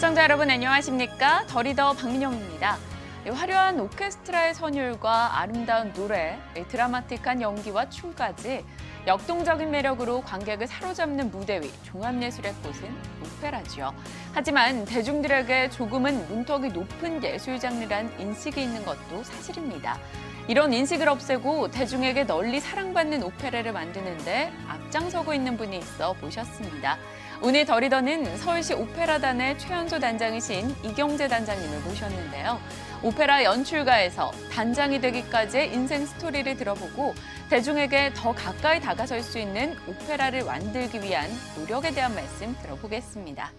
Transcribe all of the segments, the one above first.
시청자 여러분 안녕하십니까? 더리더 박민영입니다. 화려한 오케스트라의 선율과 아름다운 노래, 드라마틱한 연기와 춤까지 역동적인 매력으로 관객을 사로잡는 무대 위 종합예술의 꽃은 오페라지요. 하지만 대중들에게 조금은 문턱이 높은 예술 장르란 인식이 있는 것도 사실입니다. 이런 인식을 없애고 대중에게 널리 사랑받는 오페라를 만드는데 앞장서고 있는 분이 있어 모셨습니다. 오늘 더리더는 서울시 오페라단의 최연소 단장이신 이경재 단장님을 모셨는데요. 오페라 연출가에서 단장이 되기까지의 인생 스토리를 들어보고 대중에게 더 가까이 다가설 수 있는 오페라를 만들기 위한 노력에 대한 말씀 들어보겠습니다.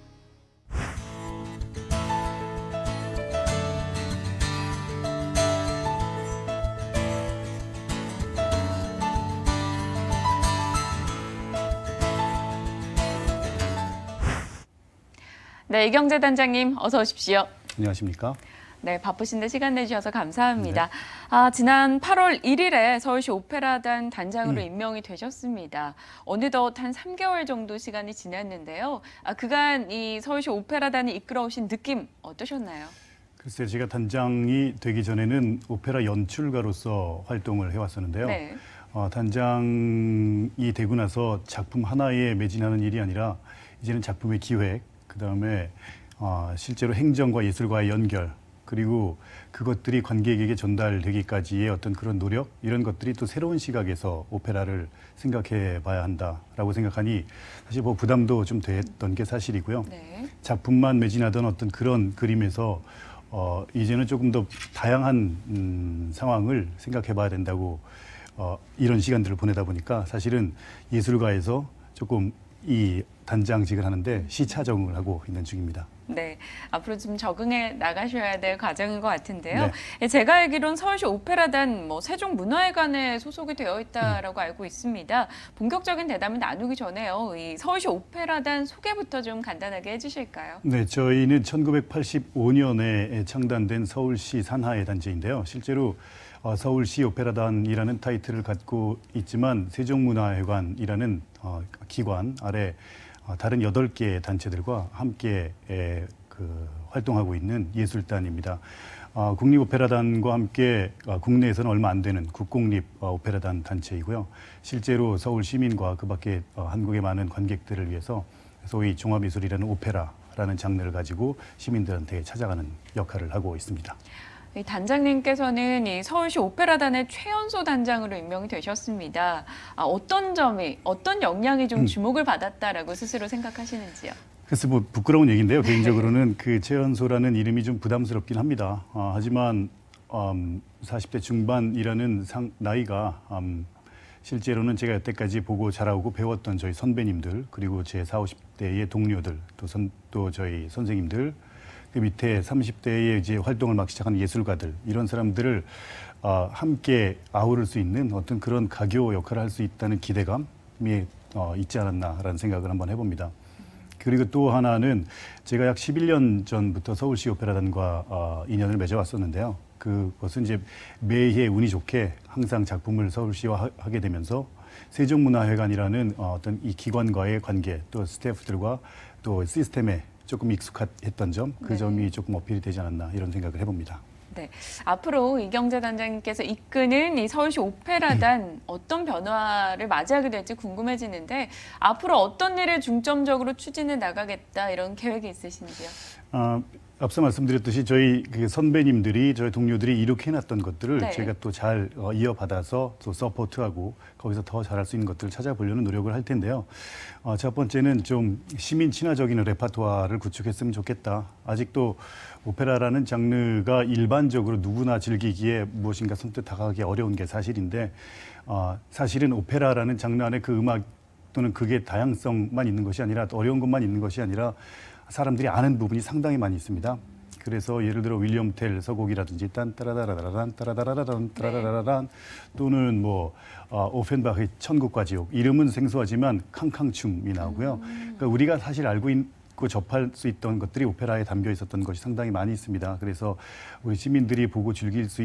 네, 이경재 단장님 어서 오십시오. 안녕하십니까? 네, 바쁘신데 시간 내주셔서 감사합니다. 네. 지난 8월 1일에 서울시 오페라단 단장으로 임명이 되셨습니다. 어느덧 한 3개월 정도 시간이 지났는데요. 그간 이 서울시 오페라단이 이끌어오신 느낌 어떠셨나요? 글쎄요, 제가 단장이 되기 전에는 오페라 연출가로서 활동을 해왔었는데요. 네. 단장이 되고 나서 작품 하나에 매진하는 일이 아니라 이제는 작품의 기획, 그다음에 실제로 행정과 예술과의 연결, 그리고 그것들이 관객에게 전달되기까지의 어떤 그런 노력, 이런 것들이 또 새로운 시각에서 오페라를 생각해 봐야 한다라고 생각하니 사실 뭐 부담도 좀 됐던 게 사실이고요. 네. 작품만 매진하던 어떤 그런 그림에서 이제는 조금 더 다양한 상황을 생각해 봐야 된다고 이런 시간들을 보내다 보니까 사실은 예술가에서 조금 이 단장직을 하는데 시차 적응을 하고 있는 중입니다. 네, 앞으로 좀 적응해 나가셔야 될 과정인 것 같은데요. 네. 제가 알기로는 서울시 오페라단 세종문화회관에 소속이 되어 있다라고 알고 있습니다. 본격적인 대담을 나누기 전에요. 이 서울시 오페라단 소개부터 좀 간단하게 해주실까요? 네, 저희는 1985년에 창단된 서울시 산하의 단체인데요. 실제로 서울시 오페라단이라는 타이틀을 갖고 있지만 세종문화회관이라는 기관 아래 다른 8개의 단체들과 함께 활동하고 있는 예술단입니다. 국립오페라단과 함께 국내에서는 얼마 안 되는 국공립 오페라단 단체이고요. 실제로 서울 시민과 그 밖에 한국의 많은 관객들을 위해서 소위 종합예술이라는 오페라라는 장르를 가지고 시민들한테 찾아가는 역할을 하고 있습니다. 단장님께서는 이 서울시 오페라단의 최연소 단장으로 임명이 되셨습니다. 어떤 점이, 어떤 역량이 좀 주목을 받았다라고 스스로 생각하시는지요? 그래서 뭐 부끄러운 얘기인데요. 개인적으로는 그 최연소라는 이름이 좀 부담스럽긴 합니다. 하지만 40대 중반이라는 나이가 실제로는 제가 여태까지 보고 자라오고 배웠던 저희 선배님들, 그리고 제 40, 50대의 동료들, 또 저희 선생님들, 그 밑에 30대에 이제 활동을 막 시작하는 예술가들, 이런 사람들을 함께 아우를 수 있는 어떤 그런 가교 역할을 할 수 있다는 기대감이 있지 않았나라는 생각을 한번 해봅니다. 그리고 또 하나는 제가 약 11년 전부터 서울시 오페라단과 인연을 맺어왔었는데요. 그것은 이제 매해 운이 좋게 항상 작품을 서울시와 하게 되면서 세종문화회관이라는 어떤 이 기관과의 관계, 또 스태프들과 또 시스템에 조금 익숙했던 점, 그 점이 조금 어필이 되지 않았나 이런 생각을 해봅니다. 네, 앞으로 이경재 단장님께서 이끄는 이 서울시 오페라단 어떤 변화를 맞이하게 될지 궁금해지는데 앞으로 어떤 일을 중점적으로 추진해 나가겠다 이런 계획이 있으신지요? 앞서 말씀드렸듯이 저희 선배님들이, 저희 동료들이 이렇게 해놨던 것들을 저희가 또 잘 이어받아서 또 서포트하고 거기서 더 잘할 수 있는 것들을 찾아보려는 노력을 할 텐데요. 첫 번째는 좀 시민 친화적인 레파토아를 구축했으면 좋겠다. 아직도 오페라라는 장르가 일반적으로 누구나 즐기기에 무엇인가 선뜻 다가가기 어려운 게 사실인데 사실은 오페라라는 장르 안에 그 음악 또는 극의 다양성만 있는 것이 아니라 어려운 것만 있는 것이 아니라 사람들이 아는 부분이 상당히 많이 있습니다. 그래서 예를 들어 윌리엄 텔 서곡이라든지 딴따라다라란 따라다라란 따라다라란 또는 오펜바흐의 천국과 지옥, 이름은 생소하지만 캉캉춤이 나오고요. 그러니까 우리가 사실 알고 있고 접할 수 있던 것들이 오페라에 담겨 있었던 것이 상당히 많이 있습니다. 그래서 우리 시민들이 보고 즐길 수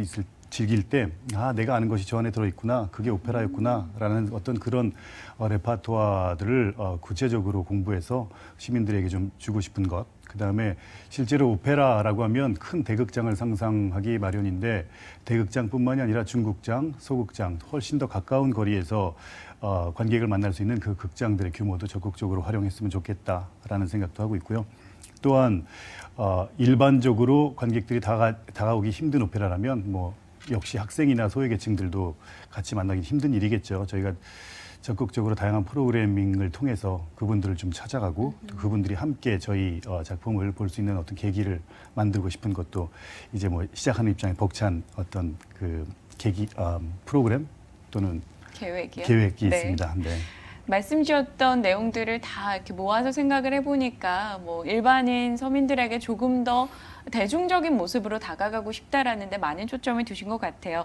즐길 때 내가 아는 것이 저 안에 들어있구나. 그게 오페라였구나라는 어떤 그런 레파토아들을 구체적으로 공부해서 시민들에게 좀 주고 싶은 것. 그다음에 실제로 오페라라고 하면 큰 대극장을 상상하기 마련인데 대극장뿐만이 아니라 중극장, 소극장 훨씬 더 가까운 거리에서 관객을 만날 수 있는 그 극장들의 규모도 적극적으로 활용했으면 좋겠다라는 생각도 하고 있고요. 또한 일반적으로 관객들이 다가오기 힘든 오페라라면 뭐 역시 학생이나 소외계층들도 같이 만나기 힘든 일이겠죠. 저희가 적극적으로 다양한 프로그래밍을 통해서 그분들을 좀 찾아가고 또 그분들이 함께 저희 작품을 볼 수 있는 어떤 계기를 만들고 싶은 것도 이제 뭐 시작하는 입장에 벅찬 어떤 그 프로그램 또는 계획이 네. 있습니다. 네. 말씀 주셨던 내용들을 다 이렇게 모아서 생각을 해보니까 뭐 일반인 서민들에게 조금 더 대중적인 모습으로 다가가고 싶다라는 데 많은 초점을 두신 것 같아요.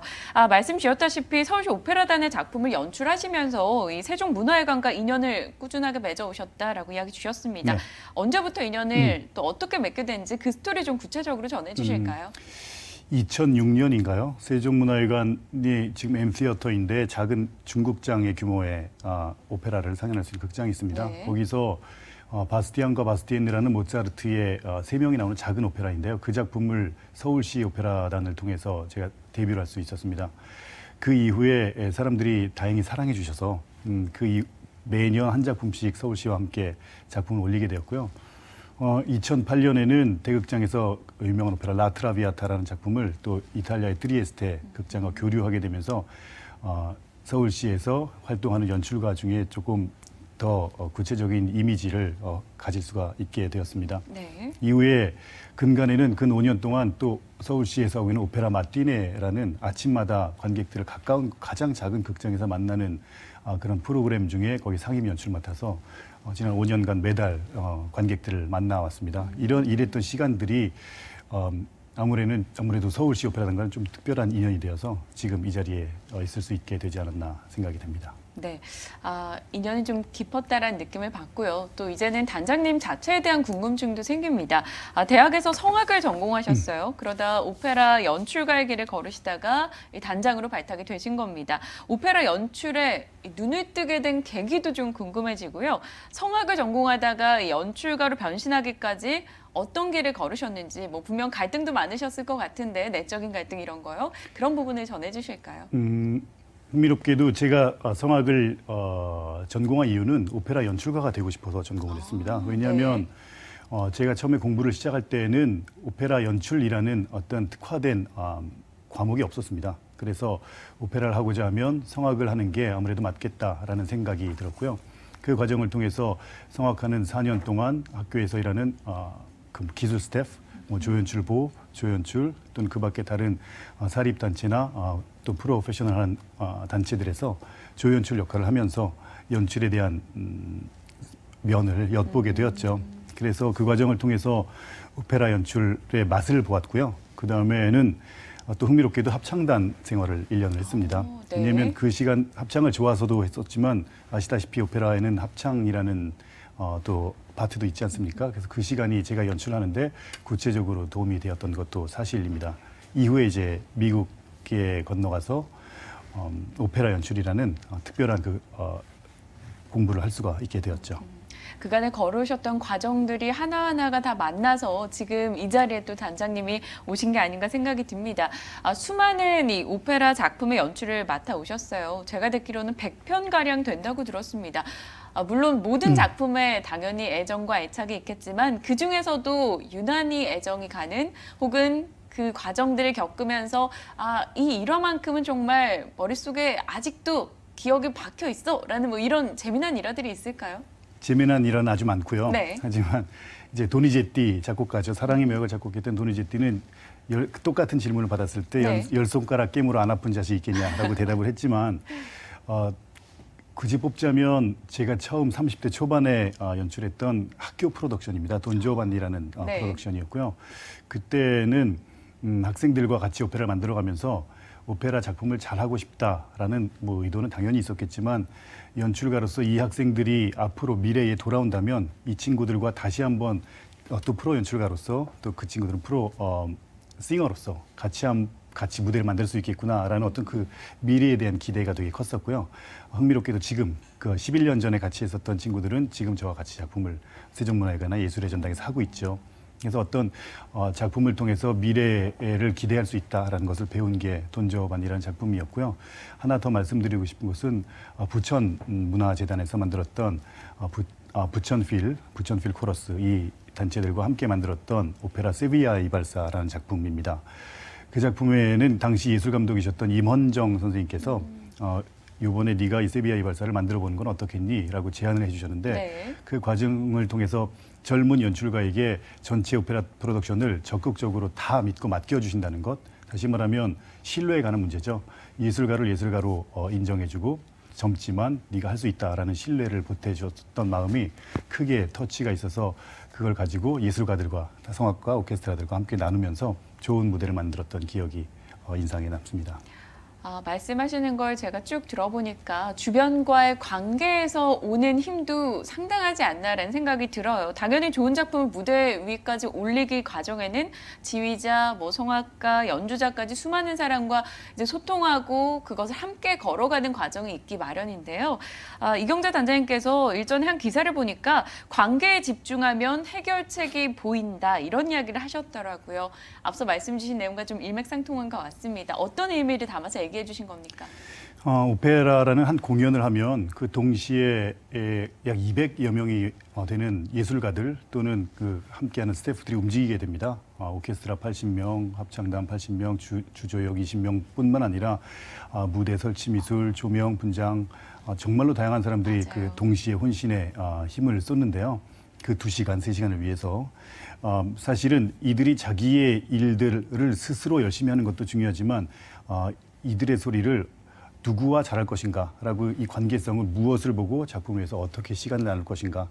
말씀 주셨다시피 서울시 오페라단의 작품을 연출하시면서 이 세종문화회관과 인연을 꾸준하게 맺어오셨다라고 이야기 주셨습니다. 네. 언제부터 인연을 또 어떻게 맺게 된지 그 스토리 좀 구체적으로 전해주실까요? 2006년인가요? 세종문화회관이 지금 엠시어터인데 작은 중극장의 규모의 오페라를 상연할 수 있는 극장이 있습니다. 네. 거기서 바스티안과 바스티엔느라는 모차르트의 3명이 나오는 작은 오페라인데요. 그 작품을 서울시 오페라단을 통해서 제가 데뷔를 할 수 있었습니다. 그 이후에 사람들이 다행히 사랑해 주셔서 매년 한 작품씩 서울시와 함께 작품을 올리게 되었고요. 2008년에는 대극장에서 유명한 오페라 라트라비아타라는 작품을 또 이탈리아의 트리에스테 극장과 교류하게 되면서 서울시에서 활동하는 연출가 중에 조금 더 구체적인 이미지를 가질 수가 있게 되었습니다. 네. 이후에 근간에는 근 5년 동안 또 서울시에서 하고 있는 오페라 마티네라는 아침마다 관객들을 가장 작은 극장에서 만나는 그런 프로그램 중에 거기 상임 연출 맡아서 지난 5년간 매달 관객들을 만나왔습니다. 이랬던 시간들이 아무래도 서울시 오페라단과는 좀 특별한 인연이 되어서 지금 이 자리에 있을 수 있게 되지 않았나 생각이 됩니다. 네, 인연이 좀 깊었다라는 느낌을 받고요. 또 이제는 단장님 자체에 대한 궁금증도 생깁니다. 대학에서 성악을 전공하셨어요. 그러다 오페라 연출가의 길을 걸으시다가 단장으로 발탁이 되신 겁니다. 오페라 연출에 눈을 뜨게 된 계기도 좀 궁금해지고요. 성악을 전공하다가 연출가로 변신하기까지 어떤 길을 걸으셨는지, 뭐 분명 갈등도 많으셨을 것 같은데 내적인 갈등 이런 거요. 그런 부분을 전해주실까요? 흥미롭게도 제가 성악을 전공한 이유는 오페라 연출가가 되고 싶어서 전공을 했습니다. 왜냐하면 네. 제가 처음에 공부를 시작할 때는 오페라 연출이라는 어떤 특화된 과목이 없었습니다. 그래서 오페라를 하고자 하면 성악을 하는 게 아무래도 맞겠다라는 생각이 들었고요. 그 과정을 통해서 성악하는 4년 동안 학교에서 일하는 그 기술 스태프, 조연출보, 조연출 또는 그 밖에 다른 사립단체나 또 프로페셔널한 단체들에서 조연출 역할을 하면서 연출에 대한 면을 엿보게 되었죠. 그래서 그 과정을 통해서 오페라 연출의 맛을 보았고요. 그 다음에는 또 흥미롭게도 합창단 생활을 1년을 했습니다. 네. 왜냐하면 그 시간 합창을 좋아서도 했었지만 아시다시피 오페라에는 합창이라는 또 파트도 있지 않습니까? 그래서 그 시간이 제가 연출하는데 구체적으로 도움이 되었던 것도 사실입니다. 이후에 이제 미국에 건너가서 오페라 연출이라는 특별한 공부를 할 수가 있게 되었죠. 그간에 걸으셨던 과정들이 하나하나가 다 만나서 지금 이 자리에 또 단장님이 오신 게 아닌가 생각이 듭니다. 수많은 이 오페라 작품의 연출을 맡아오셨어요. 제가 듣기로는 100편가량 된다고 들었습니다. 물론 모든 작품에 당연히 애정과 애착이 있겠지만 그중에서도 유난히 애정이 가는 혹은 그 과정들을 겪으면서 이 일화만큼은 정말 머릿속에 아직도 기억이 박혀 있어 라는 뭐 이런 재미난 일화들이 있을까요? 재미난 일은 아주 많고요. 네. 하지만 이제 도니제티 작곡가죠. 사랑의 매력을 작곡했던 도니제티는 똑같은 질문을 받았을 때 네. 10손가락 깨물어 안 아픈 자식 있겠냐라고 대답을 했지만 굳이 뽑자면 제가 처음 30대 초반에 연출했던 학교 프로덕션입니다. 돈조반니라는 네. 프로덕션이었고요. 그때는 학생들과 같이 오페라를 만들어가면서 오페라 작품을 잘하고 싶다라는 뭐 의도는 당연히 있었겠지만 연출가로서 이 학생들이 앞으로 미래에 돌아온다면 이 친구들과 다시 한번 또 프로 연출가로서 또 그 친구들은 프로 싱어로서 같이 같이 무대를 만들 수 있겠구나라는 어떤 그 미래에 대한 기대가 되게 컸었고요. 흥미롭게도 지금 그 11년 전에 같이 했었던 친구들은 지금 저와 같이 작품을 세종문화회관이나 예술의 전당에서 하고 있죠. 그래서 어떤 작품을 통해서 미래를 기대할 수 있다라는 것을 배운 게 돈저반이라는 작품이었고요. 하나 더 말씀드리고 싶은 것은 부천 문화재단에서 만들었던 부천필 코러스 이 단체들과 함께 만들었던 오페라 세비야 이발사라는 작품입니다. 그 작품에는 당시 예술감독이셨던 임헌정 선생님께서 요번에 네가 이 세비야 이발사를 만들어 보는 건 어떻겠니? 라고 제안을 해주셨는데 네. 그 과정을 통해서 젊은 연출가에게 전체 오페라 프로덕션을 적극적으로 다 믿고 맡겨주신다는 것. 다시 말하면 신뢰에 관한 문제죠. 예술가를 예술가로 인정해주고 젊지만 네가 할 수 있다라는 신뢰를 보태줬던 마음이 크게 터치가 있어서 그걸 가지고 예술가들과 성악가, 오케스트라들과 함께 나누면서 좋은 무대를 만들었던 기억이 인상에 남습니다. 말씀하시는 걸 제가 쭉 들어보니까 주변과의 관계에서 오는 힘도 상당하지 않나라는 생각이 들어요. 당연히 좋은 작품을 무대 위까지 올리기 과정에는 지휘자, 성악가, 연주자까지 수많은 사람과 이제 소통하고 그것을 함께 걸어가는 과정이 있기 마련인데요. 이경자 단장님께서 일전에 한 기사를 보니까 관계에 집중하면 해결책이 보인다 이런 이야기를 하셨더라고요. 앞서 말씀 주신 내용과 좀 일맥상통한 것 같습니다. 어떤 의미를 담아서 얘기해 주신 겁니까? 오페라라는 한 공연을 하면 그 동시에 약 200여 명이 되는 예술가들 또는 그 함께하는 스태프들이 움직이게 됩니다. 오케스트라 80명, 합창단 80명, 주조역 20명뿐만 아니라 무대 설치 미술, 조명, 분장 정말로 다양한 사람들이 맞아요. 그 동시에 혼신의 힘을 쏟는데요. 그 2시간, 3시간을 위해서 사실은 이들이 자기의 일들을 스스로 열심히 하는 것도 중요하지만 이들의 소리를 누구와 잘할 것인가라고 이 관계성을 무엇을 보고 작품을 위해서 어떻게 시간을 나눌 것인가.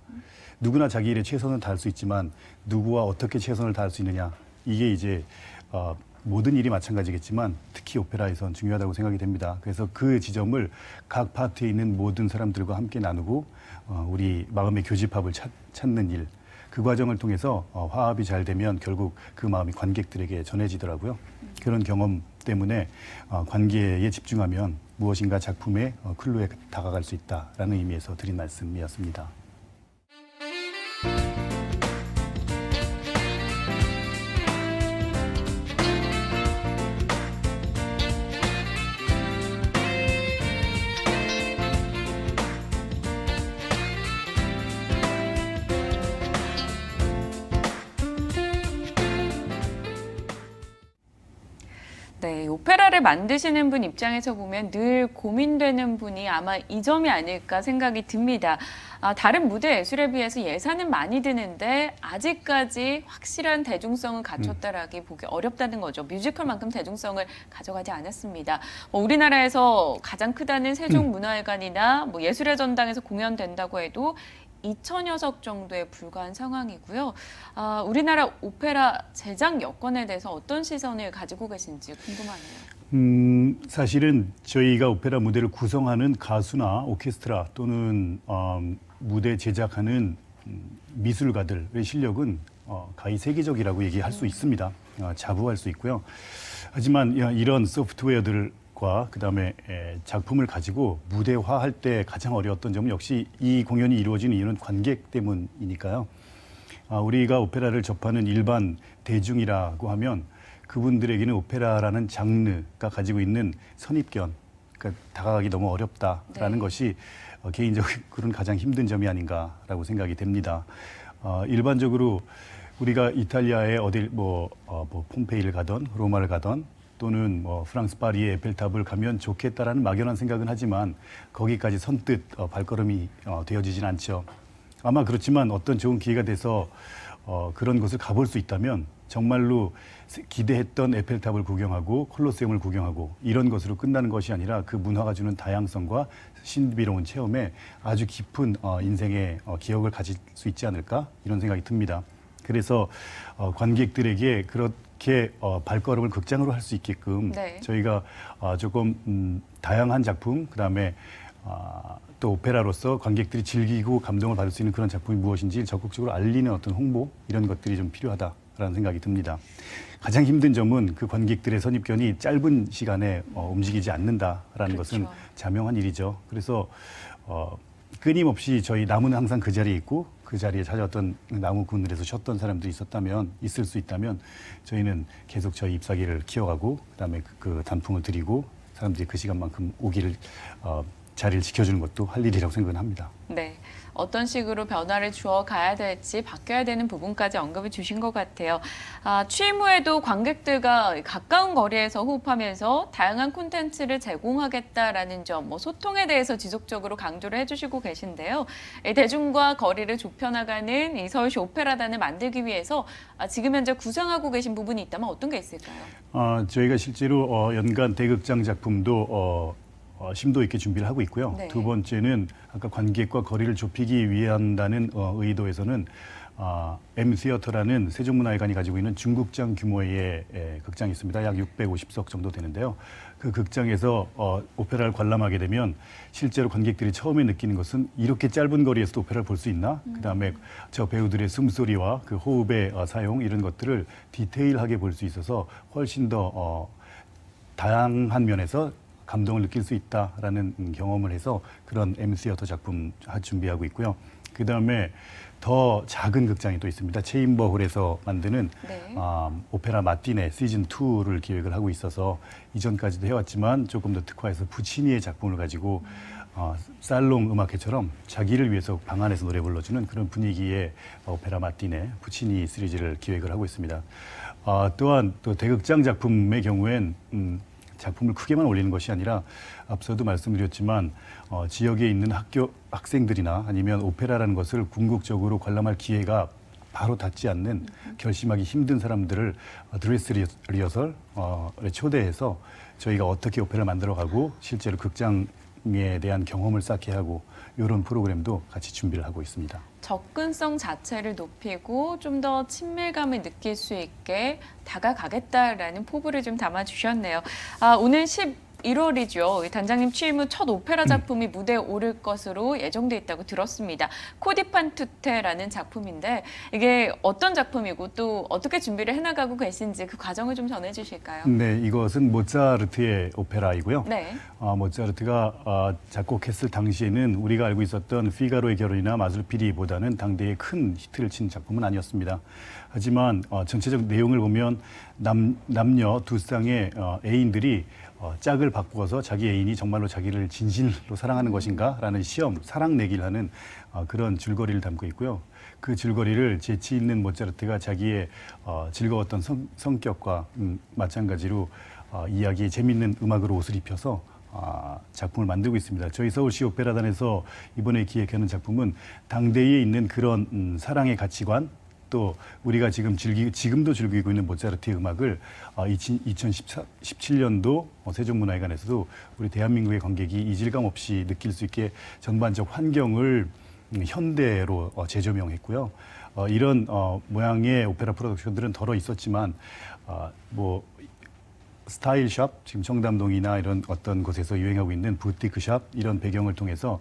누구나 자기 일에 최선을 다할 수 있지만 누구와 어떻게 최선을 다할 수 있느냐. 이게 이제 모든 일이 마찬가지겠지만 특히 오페라에선 중요하다고 생각이 됩니다. 그래서 그 지점을 각 파트에 있는 모든 사람들과 함께 나누고 우리 마음의 교집합을 찾는 일. 그 과정을 통해서 화합이 잘 되면 결국 그 마음이 관객들에게 전해지더라고요. 그런 경험 때문에 관계에 집중하면 무엇인가 작품의 클로에 다가갈 수 있다라는 의미에서 드린 말씀이었습니다. 네, 오페라를 만드시는 분 입장에서 보면 늘 고민되는 분이 아마 이 점이 아닐까 생각이 듭니다. 다른 무대 예술에 비해서 예산은 많이 드는데 아직까지 확실한 대중성을 갖췄다라기 보기 어렵다는 거죠. 뮤지컬만큼 대중성을 가져가지 않았습니다. 우리나라에서 가장 크다는 세종문화회관이나 예술의 전당에서 공연된다고 해도 2,000여 석 정도에 불과한 상황이고요. 우리나라 오페라 제작 여건에 대해서 어떤 시선을 가지고 계신지 궁금하네요. 사실은 저희가 오페라 무대를 구성하는 가수나 오케스트라 또는 무대 제작하는 미술가들의 실력은 가히 세계적이라고 얘기할 수 있습니다. 자부할 수 있고요. 하지만 이런 소프트웨어들과 그다음에 작품을 가지고 무대화할 때 가장 어려웠던 점은 역시 이 공연이 이루어지는 이유는 관객 때문이니까요. 우리가 오페라를 접하는 일반 대중이라고 하면 그분들에게는 오페라라는 장르가 가지고 있는 선입견, 그러니까 다가가기 너무 어렵다라는 것이 개인적으로는 가장 힘든 점이 아닌가라고 생각이 됩니다. 일반적으로 우리가 이탈리아의 어딜 폼페이를 가던 로마를 가던 또는 프랑스 파리의 에펠탑을 가면 좋겠다라는 막연한 생각은 하지만 거기까지 선뜻 발걸음이 되어지진 않죠. 아마 그렇지만 어떤 좋은 기회가 돼서 그런 곳을 가볼 수 있다면 정말로 기대했던 에펠탑을 구경하고 콜로세움을 구경하고 이런 것으로 끝나는 것이 아니라 그 문화가 주는 다양성과 신비로운 체험에 아주 깊은 인생의 기억을 가질 수 있지 않을까 이런 생각이 듭니다. 그래서 관객들에게 그렇게 발걸음을 극장으로 할 수 있게끔 저희가 조금 다양한 작품 그다음에 또 오페라로서 관객들이 즐기고 감동을 받을 수 있는 그런 작품이 무엇인지 적극적으로 알리는 어떤 홍보 이런 것들이 좀 필요하다 않을까라는 생각이 듭니다. 가장 힘든 점은 그 관객들의 선입견이 짧은 시간에 움직이지 않는다라는 그렇죠. 것은 자명한 일이죠. 그래서 끊임없이 저희 나무는 항상 그 자리에 있고 그 자리에 찾아왔던 나무 그늘에서 쉬었던 사람들이 있을 수 있다면 저희는 계속 저희 잎사귀를 키워가고 그다음에 그 단풍을 드리고 사람들이 그 시간만큼 오기를 자리를 지켜주는 것도 할 일이라고 생각은 합니다. 네. 어떤 식으로 변화를 주어 가야 될지 바뀌어야 되는 부분까지 언급을 주신 것 같아요. 취임 후에도 관객들과 가까운 거리에서 호흡하면서 다양한 콘텐츠를 제공하겠다라는 점, 소통에 대해서 지속적으로 강조를 해주시고 계신데요. 대중과 거리를 좁혀나가는 이 서울시 오페라단을 만들기 위해서 지금 현재 구상하고 계신 부분이 있다면 어떤 게 있을까요? 저희가 실제로 연간 대극장 작품도 심도 있게 준비를 하고 있고요. 네. 두 번째는 아까 관객과 거리를 좁히기 위한다는 의도에서는 M시어터라는 세종문화회관이 가지고 있는 중극장 규모의 극장이 있습니다. 약 650석 정도 되는데요. 그 극장에서 오페라를 관람하게 되면 실제로 관객들이 처음에 느끼는 것은 이렇게 짧은 거리에서도 오페라를 볼 수 있나? 그다음에 저 배우들의 숨소리와 그 호흡의 사용 이런 것들을 디테일하게 볼 수 있어서 훨씬 더 다양한 면에서 감동을 느낄 수 있다라는 경험을 해서 그런 M시어터 작품 준비하고 있고요. 그다음에 더 작은 극장이 또 있습니다. 체인버홀에서 만드는 네. 오페라 마티네 시즌2를 기획을 하고 있어서 이전까지도 해왔지만 조금 더 특화해서 부치니의 작품을 가지고 살롱 음악회처럼 자기를 위해서 방 안에서 노래 불러주는 그런 분위기의 오페라 마티네 부치니 시리즈를 기획을 하고 있습니다. 또한 또 대극장 작품의 경우엔 작품을 크게만 올리는 것이 아니라 앞서도 말씀드렸지만 지역에 있는 학생들이나 아니면 오페라라는 것을 궁극적으로 관람할 기회가 바로 닿지 않는 결심하기 힘든 사람들을 드레스 리허설에 초대해서 저희가 어떻게 오페라를 만들어가고 실제로 극장에 대한 경험을 쌓게 하고 이런 프로그램도 같이 준비를 하고 있습니다. 접근성 자체를 높이고 좀 더 친밀감을 느낄 수 있게 다가가겠다라는 포부를 좀 담아주셨네요. 오늘 11월이죠. 단장님 취임 후 첫 오페라 작품이 무대에 오를 것으로 예정돼 있다고 들었습니다. 코디판투테라는 작품인데 이게 어떤 작품이고 또 어떻게 준비를 해나가고 계신지 그 과정을 좀 전해주실까요? 네, 이것은 모차르트의 오페라이고요. 네. 모차르트가 작곡했을 당시에는 우리가 알고 있었던 피가로의 결혼이나 마술피리보다는 당대에 큰 히트를 친 작품은 아니었습니다. 하지만 전체적 내용을 보면 남녀 두 쌍의 애인들이 짝을 바꾸어서 자기 애인이 정말로 자기를 진실로 사랑하는 것인가라는 사랑 내기를 하는 그런 줄거리를 담고 있고요. 그 줄거리를 재치 있는 모차르트가 자기의 즐거웠던 성격과 마찬가지로 이야기에 재미있는 음악으로 옷을 입혀서 작품을 만들고 있습니다. 저희 서울시 오페라단에서 이번에 기획하는 작품은 당대에 있는 그런 사랑의 가치관 또 우리가 지금도 즐기고 있는 모차르트의 음악을 2017년도 세종문화회관에서도 우리 대한민국의 관객이 이질감 없이 느낄 수 있게 전반적 환경을 현대로 재조명했고요. 이런 모양의 오페라 프로덕션들은 덜어 있었지만 스타일샵, 지금 청담동이나 이런 어떤 곳에서 유행하고 있는 부티크샵 이런 배경을 통해서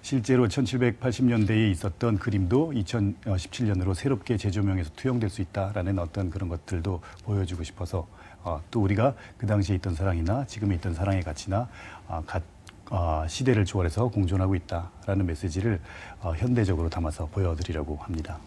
실제로 1780년대에 있었던 그림도 2017년으로 새롭게 재조명해서 투영될 수 있다라는 어떤 그런 것들도 보여주고 싶어서 또 우리가 그 당시에 있던 사랑이나 지금에 있던 사랑의 가치나 시대를 초월해서 공존하고 있다라는 메시지를 현대적으로 담아서 보여드리려고 합니다.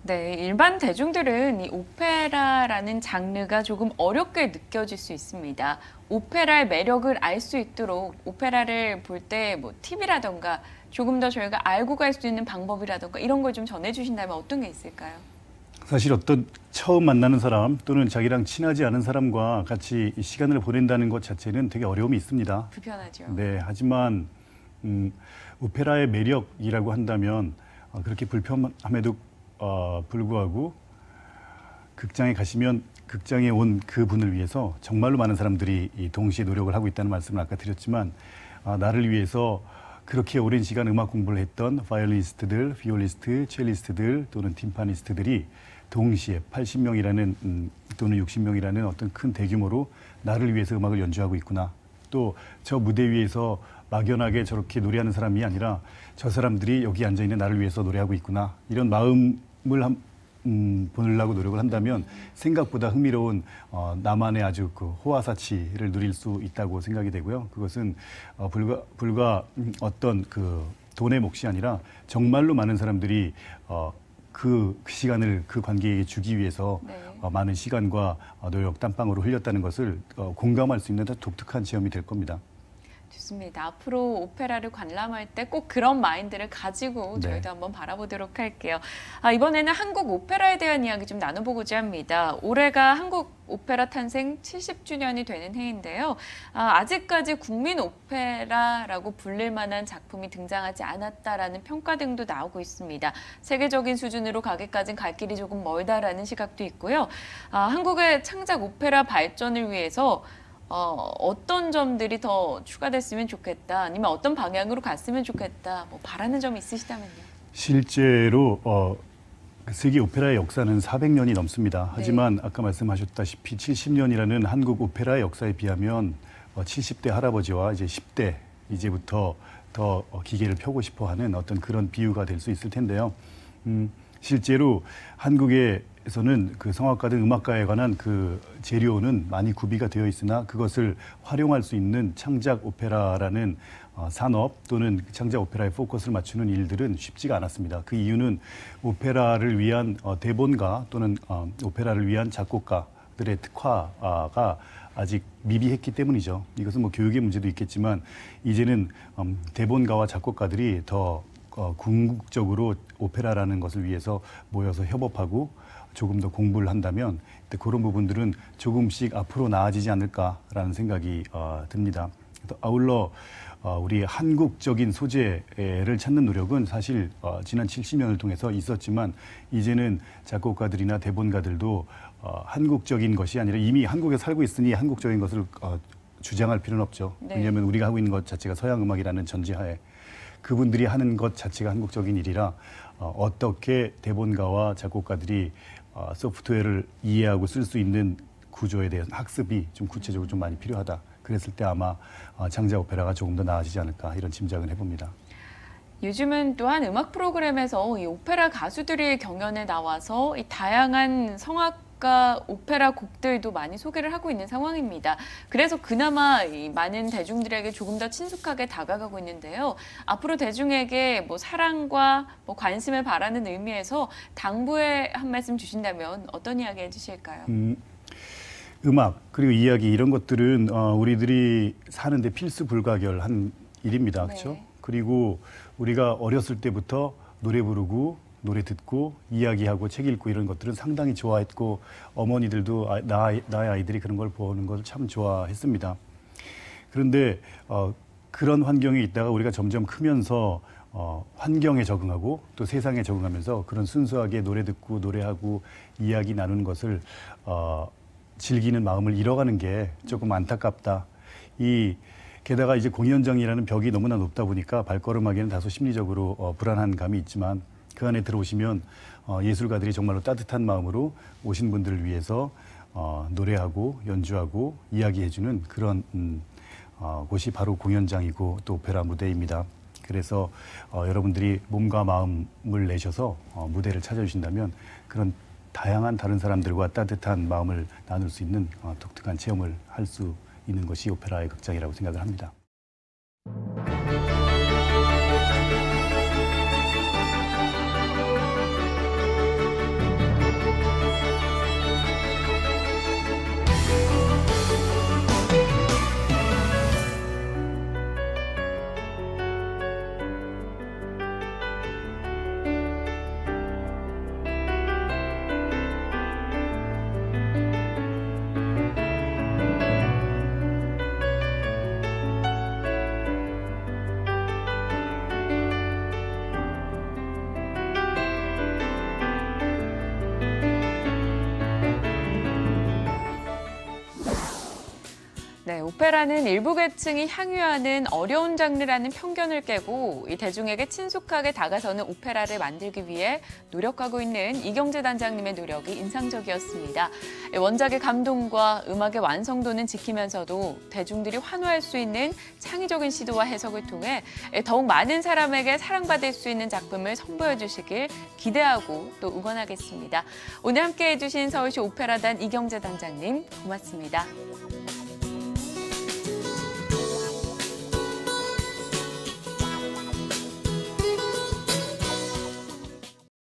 네, 일반 대중들은 이 오페라라는 장르가 조금 어렵게 느껴질 수 있습니다. 오페라의 매력을 알 수 있도록 오페라를 볼 때 팁이라던가 조금 더 저희가 알고 갈 수 있는 방법이라던가 이런 걸 좀 전해주신다면 어떤 게 있을까요? 사실 어떤 처음 만나는 사람 또는 자기랑 친하지 않은 사람과 같이 시간을 보낸다는 것 자체는 되게 어려움이 있습니다. 불편하죠. 네, 하지만 오페라의 매력이라고 한다면 그렇게 불편함에도 불구하고 극장에 가시면 극장에 온 그분을 위해서 정말로 많은 사람들이 동시에 노력을 하고 있다는 말씀을 아까 드렸지만 나를 위해서 그렇게 오랜 시간 음악 공부를 했던 바이올리니스트들, 비올리스트, 첼리스트들 또는 팀파니스트들이 동시에 80명이라는 또는 60명이라는 어떤 큰 대규모로 나를 위해서 음악을 연주하고 있구나. 또 저 무대 위에서 막연하게 저렇게 노래하는 사람이 아니라 저 사람들이 여기 앉아있는 나를 위해서 노래하고 있구나. 이런 마음을 보내려고 노력을 한다면 생각보다 흥미로운 나만의 아주 그 호화사치를 누릴 수 있다고 생각이 되고요. 그것은 불과 어떤 그 돈의 몫이 아니라 정말로 많은 사람들이 그 시간을 그 관계에 주기 위해서 네. 많은 시간과 노력, 땀방울을 흘렸다는 것을 공감할 수 있는 독특한 체험이 될 겁니다. 좋습니다. 앞으로 오페라를 관람할 때 꼭 그런 마인드를 가지고 네. 저희도 한번 바라보도록 할게요. 이번에는 한국 오페라에 대한 이야기 좀 나눠보고자 합니다. 올해가 한국 오페라 탄생 70주년이 되는 해인데요. 아직까지 국민 오페라라고 불릴 만한 작품이 등장하지 않았다라는 평가 등도 나오고 있습니다. 세계적인 수준으로 가기까지는 갈 길이 조금 멀다라는 시각도 있고요. 한국의 창작 오페라 발전을 위해서 어떤 점들이 더 추가됐으면 좋겠다, 아니면 어떤 방향으로 갔으면 좋겠다, 뭐 바라는 점이 있으시다면요. 실제로 세계 오페라의 역사는 400년이 넘습니다. 하지만 아까 말씀하셨다시피 70년이라는 한국 오페라의 역사에 비하면 70대 할아버지와 이제 10대 이제부터 더 기계를 펴고 싶어하는 어떤 그런 비유가 될 수 있을 텐데요. 실제로 한국에서는 그 성악가 등 음악가에 관한 그 재료는 많이 구비가 되어 있으나 그것을 활용할 수 있는 창작 오페라라는 산업 또는 창작 오페라에 포커스를 맞추는 일들은 쉽지가 않았습니다. 그 이유는 오페라를 위한 대본가 또는 오페라를 위한 작곡가들의 특화가 아직 미비했기 때문이죠. 이것은 뭐 교육의 문제도 있겠지만 이제는 대본가와 작곡가들이 더 궁극적으로 오페라라는 것을 위해서 모여서 협업하고 조금 더 공부를 한다면 그런 부분들은 조금씩 앞으로 나아지지 않을까라는 생각이 듭니다. 아울러 우리 한국적인 소재를 찾는 노력은 사실 지난 70년을 통해서 있었지만 이제는 작곡가들이나 대본가들도 한국적인 것이 아니라 이미 한국에 살고 있으니 한국적인 것을 주장할 필요는 없죠. 네. 왜냐하면 우리가 하고 있는 것 자체가 서양 음악이라는 전제하에 그분들이 하는 것 자체가 한국적인 일이라 어떻게 대본가와 작곡가들이 소프트웨어를 이해하고 쓸 수 있는 구조에 대한 학습이 좀 구체적으로 좀 많이 필요하다. 그랬을 때 아마 창작 오페라가 조금 더 나아지지 않을까 이런 짐작은 해봅니다. 요즘은 또한 음악 프로그램에서 이 오페라 가수들이 경연에 나와서 이 다양한 성악가 오페라 곡들도 많이 소개를 하고 있는 상황입니다. 그래서 그나마 이 많은 대중들에게 조금 더 친숙하게 다가가고 있는데요. 앞으로 대중에게 뭐 사랑과 뭐 관심을 바라는 의미에서 당부의 한 말씀 주신다면 어떤 이야기 해주실까요? 음악 그리고 이야기 이런 것들은 우리들이 사는데 필수 불가결한 일입니다. 네. 그렇죠? 그리고 우리가 어렸을 때부터 노래 부르고 노래 듣고 이야기하고 책 읽고 이런 것들은 상당히 좋아했고 어머니들도 나의 아이들이 그런 걸 보는 걸 참 좋아했습니다. 그런데 그런 환경에 있다가 우리가 점점 크면서 환경에 적응하고 또 세상에 적응하면서 그런 순수하게 노래 듣고 노래하고 이야기 나누는 것을 즐기는 마음을 잃어가는 게 조금 안타깝다. 게다가 이제 공연장이라는 벽이 너무나 높다 보니까 발걸음하기에는 다소 심리적으로 불안한 감이 있지만 그 안에 들어오시면 예술가들이 정말로 따뜻한 마음으로 오신 분들을 위해서 노래하고 연주하고 이야기해주는 그런 곳이 바로 공연장이고 또 오페라 무대입니다. 그래서 여러분들이 몸과 마음을 내셔서 무대를 찾아주신다면 그런 다양한 다른 사람들과 따뜻한 마음을 나눌 수 있는 독특한 체험을 할 수 있는 것이 오페라의 극장이라고 생각을 합니다. 오페라는 일부 계층이 향유하는 어려운 장르라는 편견을 깨고 이 대중에게 친숙하게 다가서는 오페라를 만들기 위해 노력하고 있는 이경재 단장님의 노력이 인상적이었습니다. 원작의 감동과 음악의 완성도는 지키면서도 대중들이 환호할 수 있는 창의적인 시도와 해석을 통해 더욱 많은 사람에게 사랑받을 수 있는 작품을 선보여 주시길 기대하고 또 응원하겠습니다. 오늘 함께해 주신 서울시 오페라단 이경재 단장님 고맙습니다.